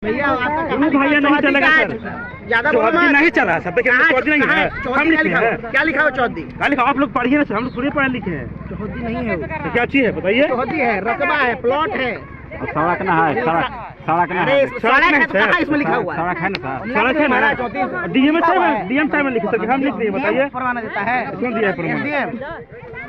भैया भैया नहीं चलेगा सर, ज्यादा चौहद्दी नहीं चला सब चौहद्दी नहीं है। हम लिखे हैं, क्या लिखा हो चौहद्दी? क्या लिखा? आप लोग पढ़िए ना सर, हम लोग थोड़ी पढ़े लिखे हैं। चौहद्दी नहीं है, तो क्या चीज है बताइए? चौहद्दी है, रकबा है, प्लॉट है। सड़क ना है, सड़क ना अरे है, सड़क है तो कहाँ इसमें लिखा हुआ है? सड़क है ना सर। सड़क है ना, डीएम साहब में लिखे सर, हम लिख दिए बताइए। परवाना देता है, क्यों दिया है परवाना? डीएम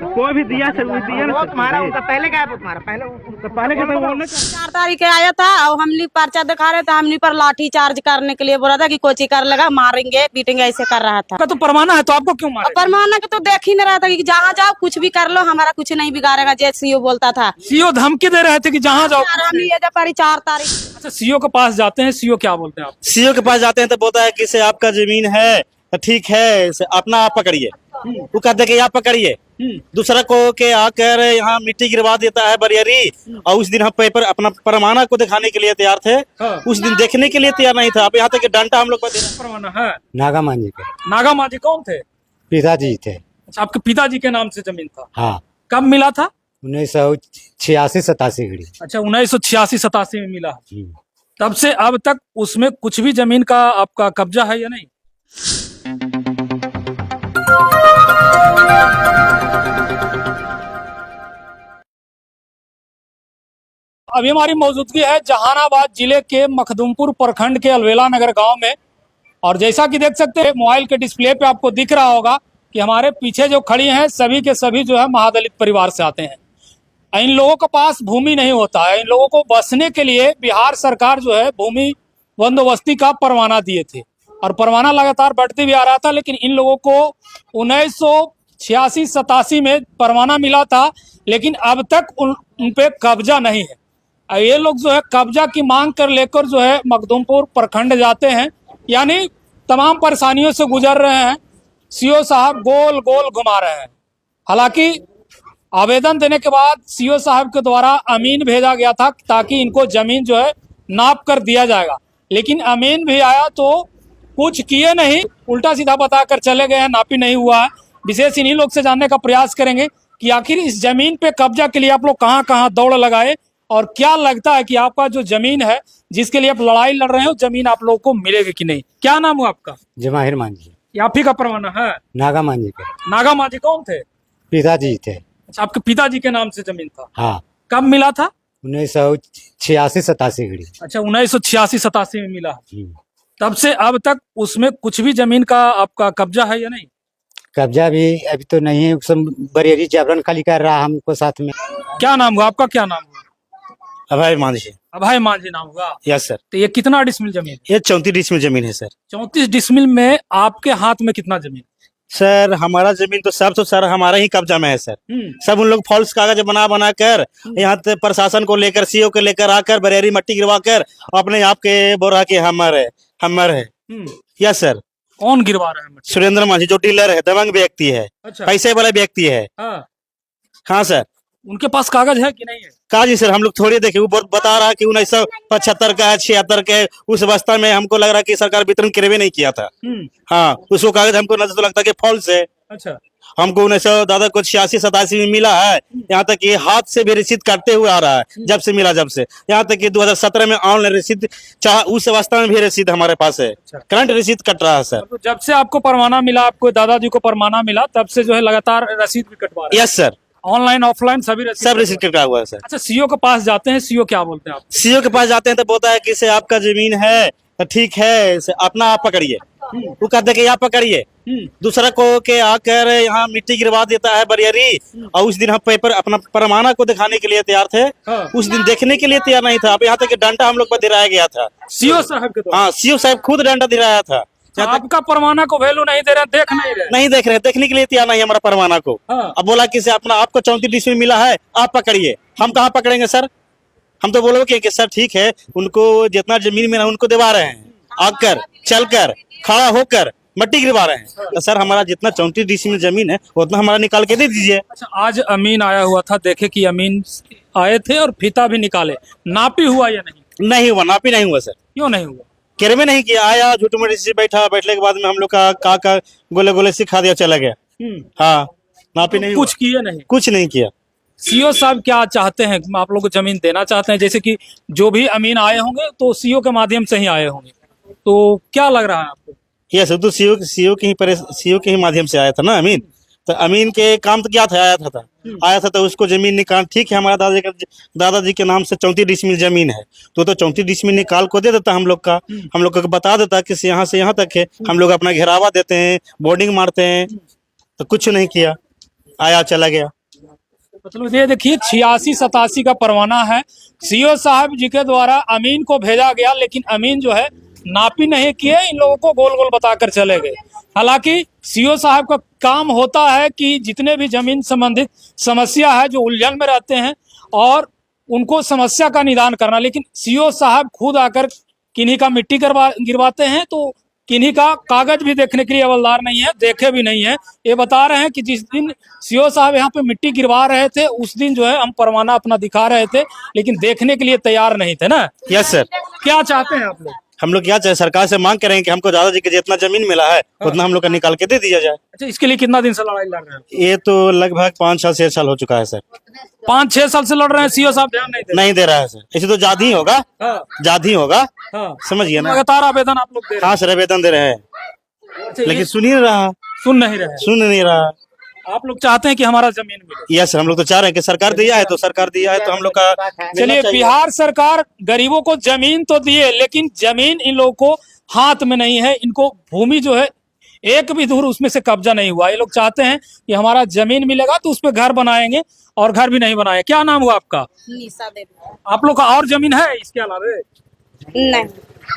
कोई भी दिया सर, वो दिया ना वो सर। तुम्हारा उनका पहले क्या है? तुम्हारा पहले तो पहले क्या था वो ना 4 तारीख आया था और हमने पर्चा दिखा रहे थे, हमने पर लाठी चार्ज करने के लिए बोला था कि कोची कर लेगा, मारेंगे पीटेंगे, ऐसे कर रहा था। तो परवाना है तो आपको क्यों मारे? परमाना के तो देख ही नहीं रहा था कि जहाँ जाओ कुछ भी कर लो, हमारा कुछ नहीं बिगाड़ेगा, जैसे सीओ बोलता था। सीओ धमकी दे रहे थे कि जहाँ जाओ। और हम ये जब 4 तारीख अच्छा, सीओ के पास जाते हैं, सीओ क्या बोलते हैं आप? सीओ के पास जाते हैं तो बोलता है कि से आपका जमीन है तो ठीक है, से अपना आप पकड़िए। वो कहते कि आप पकड़िए, दूसरा को के आकर यहाँ मिट्टी गिरवा देता है बरियरी। और उस दिन हम पेपर अपना परमाना को दिखाने के लिए तैयार थे, उस दिन देखने के लिए तैयार नहीं था। अब यहाँ तक कि डंडा हम लोग को दे रहे हैं। परवाना है। नागा मांझी के नागा मांझी कौन थे? पिताजी थे। अच्छा, आपके पिताजी के नाम से जमीन था? हाँ, कब मिला था? 1986-87 घड़ी। अच्छा, 1986-87 में मिला। तब से अब तक उसमें कुछ भी जमीन का आपका कब्जा है या नहीं? अभी हमारी मौजूदगी है जहानाबाद जिले के मखदुमपुर प्रखंड के अलवेला नगर गांव में। और जैसा कि देख सकते हैं मोबाइल के डिस्प्ले पे आपको दिख रहा होगा कि हमारे पीछे जो खड़ी हैं सभी के सभी जो है महादलित परिवार से आते हैं। इन लोगों के पास भूमि नहीं होता है। इन लोगों को बसने के लिए बिहार सरकार जो है भूमि बंदोबस्ती का परवाना दिए थे और परवाना लगातार बढ़ते भी आ रहा था, लेकिन इन लोगों को 1986-87 में परवाना मिला था, लेकिन अब तक उन पे कब्जा नहीं है। ये लोग जो है कब्जा की मांग कर लेकर जो है मखदुमपुर प्रखंड जाते हैं, यानी तमाम परेशानियों से गुजर रहे हैं। सीओ साहब गोल गोल घुमा रहे हैं। हालांकि आवेदन देने के बाद सीओ साहब के द्वारा अमीन भेजा गया था ताकि इनको जमीन जो है नाप कर दिया जाएगा, लेकिन अमीन भी आया तो कुछ किए नहीं, उल्टा सीधा बताकर चले गए हैं, नापी नहीं हुआ है। विशेष इन्हीं लोग से जानने का प्रयास करेंगे कि आखिर इस जमीन पे कब्जा के लिए आप लोग कहाँ कहाँ दौड़ लगाए और क्या लगता है कि आपका जो जमीन है जिसके लिए आप लड़ाई लड़ रहे हो, जमीन आप लोगों को मिलेगी कि नहीं? क्या नाम हुआ आपका? जमाहिर मांझी। आप ही का परवाना है? नागा मांझी के नागा मांझी कौन थे? पिताजी थे। अच्छा, आपके पिताजी के नाम से जमीन था? हाँ, कब मिला था? 1986-87 घड़ी। अच्छा, 1986-87 में मिला। तब से अब तक उसमें कुछ भी जमीन का आपका कब्जा है या नहीं? कब्जा भी अभी तो नहीं है, बरियरी जबरन खाली कर रहा हमको साथ में। क्या नाम हुआ आपका? क्या नाम हुआ? अभय मांझी। अभय मांझी नाम हुआ। Yes sir. तो ये कितना डिसमिल जमीन? ये 34 डिसमिल जमीन है सर। 34 डिसमिल में आपके हाथ में कितना जमीन? सर हमारा जमीन तो सब तो सर हमारा ही कब्जा में है सर। सब उन लोग फॉल्स कागज बना कर यहाँ प्रशासन को लेकर सीओ को लेकर आकर बरेरी मट्टी गिरवा कर अपने आप के बोरा के हमर है। Yes sir. कौन गिरवा रहा है मट्टी? सुरेंद्र मांझी जो डीलर है, दबंग व्यक्ति है। अच्छा। पैसे वाला व्यक्ति है। हाँ सर। उनके पास कागज है कि नहीं है? काजी सर हम लोग थोड़ी देखे, वो बता रहा है कि 1975 का है, 76 के उस अवस्था में हमको लग रहा है कि सरकार वितरण करवे नहीं किया था। हाँ, उसको कागज हमको नजर तो लगता है कि फॉल्स है। अच्छा। हमको 1986-87 में मिला है, यहाँ तक कि हाथ से भी रसीद काटते हुए आ रहा है जब से मिला, जब से यहाँ तक कि 2017 में ऑनलाइन रसीद उस अवस्था में भी रसीद हमारे पास है। करंट रसीद कट रहा है सर। तो जब से आपको परवाना मिला, आपको दादाजी को परवाना मिला, तब से जो है लगातार रसीद भी कटवा रहे हैं? Yes sir. ऑनलाइन ऑफलाइन सभी रसीद कटा हुआ है सर। अच्छा, सीओ के पास जाते हैं, सीओ क्या बोलते हैं आप? सीओ के पास जाते हैं तो बोलता है कि से आपका जमीन है तो ठीक है, से अपना आप पकड़िए। वो कहते कि आप पकड़िए, दूसरा को के आकर यहाँ मिट्टी गिरवा देता है बरियरी। और उस दिन हम पेपर अपना परमाना को दिखाने के लिए तैयार थे, उस दिन देखने के लिए तैयार नहीं था। अब यहाँ तक कि डंडा हम लोग पर दिलाया गया था सीओ साहब के द्वारा। हाँ, सीओ साहब खुद डंडा दिलाया था। आपका परवाना को वैल्यू नहीं दे रहे, देख नहीं देख रहे, देखने के लिए तैयार नहीं हमारा परवाना को। अब बोला कि अपना आपको 34 डिसमिल मिला है, आप पकड़िए। हम कहाँ पकड़ेंगे सर? हम तो बोलोगे कि सर ठीक है, उनको जितना जमीन मिला उनको दिवा रहे हैं, आकर चलकर खड़ा होकर मट्टी गिरवा रहे हैं। तो सर हमारा जितना 34 डिसमिल जमीन है उतना हमारा निकाल के दे दीजिए। अच्छा, आज अमीन आया हुआ था, देखे कि अमीन आए थे और फीता भी निकाले, नापी हुआ या नहीं? नहीं हुआ, नापी नहीं हुआ सर। क्यों नहीं हुआ? किरवे नहीं किया, आया झूठ मूठ से बैठने के बाद में हम लोग का गोले गोले सिखा दिया, चला गया। हाँ, नापी नहीं कुछ किए नहीं? कुछ नहीं किया। सीओ साहब क्या चाहते हैं? आप लोग को जमीन देना चाहते हैं? जैसे कि जो भी अमीन आए होंगे तो सीओ के माध्यम से ही आए होंगे, तो क्या लग रहा है आपको? यस, तो सीओ के ही माध्यम से आया था ना अमीन। तो अमीन के काम तो क्या था, आया था तो उसको जमीन निकाल, ठीक है हमारा दादाजी के नाम से 34 डिसमिल जमीन है, तो 34 डिसमिल निकाल को दे देता हम लोग को बता देता कि यहाँ से यहाँ तक है, हम लोग अपना घेरावा देते हैं, बोर्डिंग मारते हैं, तो कुछ नहीं किया, आया चला गया। मतलब ये देखिए 86-87 का परवाना है, सीओ साहब जी के द्वारा अमीन को भेजा गया, लेकिन अमीन जो है नापी नहीं किए, इन लोगों को गोल गोल बताकर चले गए। हालांकि सीओ साहब का काम होता है कि जितने भी जमीन संबंधित समस्या है जो उलझन में रहते हैं और उनको समस्या का निदान करना, लेकिन सीओ साहब खुद आकर किन्हीं का मिट्टी गिरवाते हैं, तो किन्हीं का कागज भी देखने के लिए हवलदार नहीं है, देखे भी नहीं है। ये बता रहे हैं कि जिस दिन सीओ साहब यहाँ पे मिट्टी गिरवा रहे थे उस दिन जो है हम परवाना अपना दिखा रहे थे, लेकिन देखने के लिए तैयार नहीं थे ना। Yes sir. क्या चाहते हैं आप लोग? हम लोग क्या चाहे, सरकार से मांग करें कि हमको दादाजी के जितना जमीन मिला है उतना हम लोग का निकाल के दे दिया जाए। अच्छा, इसके लिए कितना दिन से लड़ाई लड़ रहे हैं? ये तो लगभग 5-6 साल हो चुका है सर। 5-6 साल से लड़ रहे हैं, सीओ साहब ध्यान नहीं दे रहा है सर। ऐसे तो जाद ही होगा, जाद ही होगा, समझिए ना। लगातार आवेदन आप लोग दे रहे हाँ सर, आवेदन दे रहे हैं, हैं, लेकिन सुन ही नहीं रहा, सुन नहीं रहे। आप लोग चाहते हैं कि हमारा जमीन मिले? यस, हम लोग तो चाह रहे हैं कि सरकार दिया है तो हम लोग का। चलिए, बिहार सरकार गरीबों को जमीन तो दिए, लेकिन जमीन इन लोगों को हाथ में नहीं है, इनको भूमि जो है एक भी दूर उसमें से कब्जा नहीं हुआ। ये लोग चाहते हैं कि हमारा जमीन मिलेगा तो उस पर घर बनाएंगे, और घर भी नहीं बनाए। क्या नाम हुआ आपका? निशा देवी। आप लोग का और जमीन है इसके अलावा? नहीं,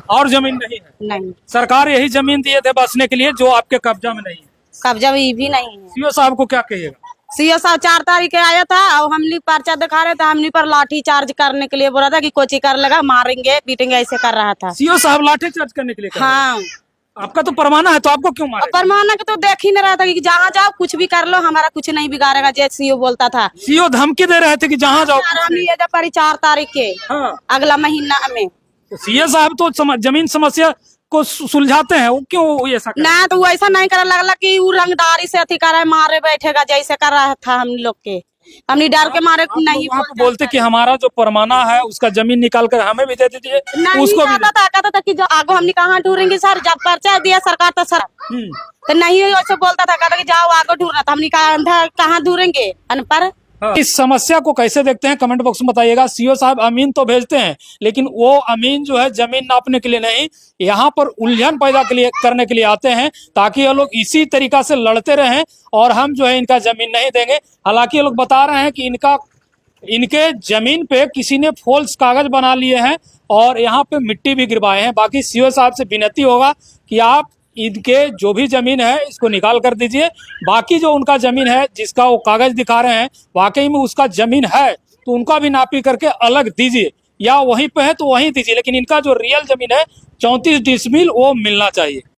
और जमीन नहीं है? नहीं, सरकार यही जमीन दिए थे बसने के लिए जो आपके कब्जा में नहीं है। कब्जा भी नहीं है। सीओ साहब को क्या कहिएगा? सीओ साहब 4 तारीख के आया था और हमने पर्चा दिखा रहे थे, हमने पर लाठी चार्ज करने के लिए बोला था कि कोची कर लेगा, मारेंगे पीटेंगे, ऐसे कर रहा था। सीओ साहब लाठी चार्ज करने के लिए कह रहे हैं? हाँ। आपका तो परवाना है, तो आपको क्यों मारे? परमाना के तो देख ही नहीं रहा था कि जहाँ जाओ कुछ भी कर लो, हमारा कुछ नहीं बिगाड़ेगा, जैसे सीओ बोलता था। सीओ धमकी दे रहे थे कि जहाँ जाओ। हम ये जब पड़ी 4 तारीख के अगला महीना में। सीओ साहब तो जमीन समस्या को सुलझाते हैं, वो क्यों ऐसा कर? ना तो वो ऐसा नहीं करे, लगला कि वो रंगदारी से अथी करे, मारे बैठेगा जैसे कर रहा था हम लोग के। हमने डर के मारे नहीं बोलते कि हमारा जो परमाना है उसका जमीन निकाल कर हमें भी दे दीजिए। उसको भी कहता था कि जो आगो हमने कहाँ ढूंढेंगे सर, जब पर्चा दिया सरकार तो सर तो नहीं वैसे बोलता था, कहता कि जाओ आगो ढूंढना, तो हमने कहाँ ढूंढेंगे अनपढ़। इस समस्या को कैसे देखते हैं कमेंट बॉक्स में बताइएगा। सीओ साहब अमीन तो भेजते हैं, लेकिन वो अमीन जो है जमीन नापने के लिए नहीं, यहाँ पर उलझन पैदा करने के लिए आते हैं, ताकि ये लोग इसी तरीका से लड़ते रहें और हम जो है इनका जमीन नहीं देंगे। हालांकि ये लोग बता रहे हैं कि इनके जमीन पे किसी ने फॉल्स कागज बना लिए हैं और यहाँ पे मिट्टी भी गिरवाए हैं। बाकी सीओ साहब से विनती होगा कि आप इनके जो भी जमीन है इसको निकाल कर दीजिए। बाकी जो उनका जमीन है जिसका वो कागज दिखा रहे हैं वाकई में उसका जमीन है तो उनका भी नापी करके अलग दीजिए, या वहीं पे है तो वहीं दीजिए, लेकिन इनका जो रियल जमीन है 34 डिसमिल वो मिलना चाहिए।